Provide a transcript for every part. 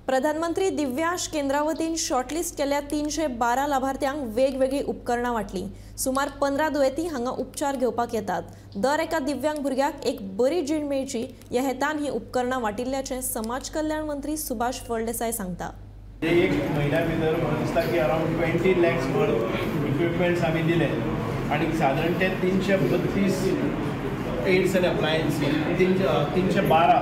प्रधानमंत्री दिव्यांश केंद्रावतीन शॉर्टलिस्ट केल्या 312 लाभार्थ्यांक वेगवेगळी उपकरणां वाटली। सुमार 15 दुयेंती हांगा उपचार घेवपाक येतात। दर एका दिव्यांग भुरग्याक एक बरी जीण मेळची ह्या हेतान ही उपकरणां वाटिल्ल्याचे समाज कल्याण मंत्री सुभाष फळदेसाय सांगता। एक महिन्या भितर म्हाका दिसता की अराउंड 20 lakhs इक्विपमेंट्स आमी दिले आणि साधारण ते 332 aids and appliances 312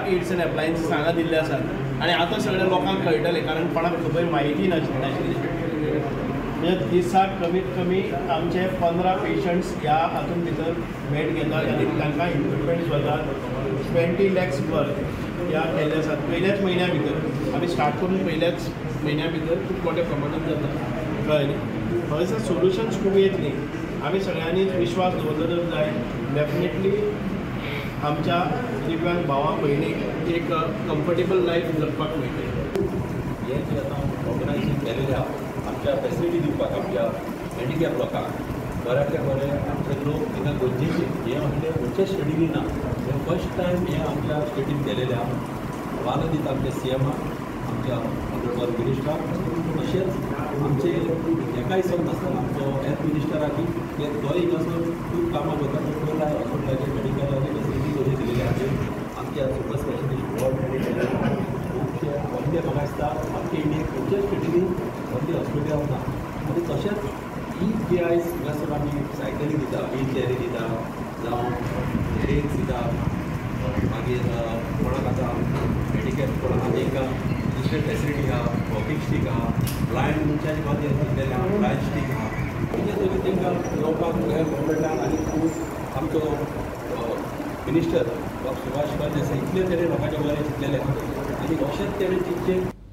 aids and appliances हांगा दिल्ले आसात आणि आता सगळ्या लोकांक कळटले कारण कोणाक खबर म्हायती नाशिल्ली। म्हणजे दिसाक कमीत कमी आमचे 15 पेशंट्स ह्या हातून भितर बेड घेतात आनी तांकां इक्विपमेंट्स वतात 20 lakhs ह्या केल्ले आसात। पयल्याच म्हयन्या भितर आमी स्टार्ट करून पयल्याच म्हयन्या भितर खूब मोठ्या प्रमाणात जाता कळ्ळें। हयसर सोल्युशन्स खूब येतली। आमी सगळ्यांनी विश्वास दवरलो जाय डेफिनेटली आमच्या दिव्यांग भावा भयणीक एक कम्फर्टेबल लायफ जगपाक मेळटली। हे जे आतां ऑर्गनायझेशन केलेलें आहा आमच्या फेसिलिटी दिवपाक आमच्या हँडिकॅप लोकांक बऱ्यांतल्या बरें आमचे लोक तिका गरजेचे हे आमचे खंयच्या स्टेटीनी ना हे फर्स्ट टायम हे आमच्या स्टेटीन केलेलें आहा। वाल दिता आमच्या सीएमाक आमच्या ऑनरेबल मिनिस्टराक तशेंच आमचे एका हिसब नासतना आमचो हेल्थ मिनिस्टराक ते गोंय हिंगासर खूब कामां करता पयला हॉस्पिटलाचे मेडिकलाचे फेसिलिटी कशी दिलेली आहा आमच्या सुपर स्पेशलिस्ट वॉर्ड खुबशे व्हडले म्हाका दिसता आमच्या इंडियेक खंयच्याच स्टेटीनी व्हडले हॉस्पिटल ना आनी तशेंच ही जी आयज हिंगासर आमी सायकली दिता व्हील चॅरी दिता जावं रेन्स दिता मागीर कोणाक आतां मेडिकल कोणाक आनी एका दुसरे फेसिलिटी आहा वॉकिंग स्टीक आहा ब्लायंड मनशांच्या खातीर दिल्लेले आहा ब्लायंड स्टीक आहा म्हणजे तरी तांकां येवपाक ह्या गव्हर्मेंटान आनी खूब आमचो मिनिस्टर डॉ. सुभाष फळदेसाय इतले तरेन लोकांचे बरें चिंतलेले आहा आनी अशेंच तरेन चिंतचे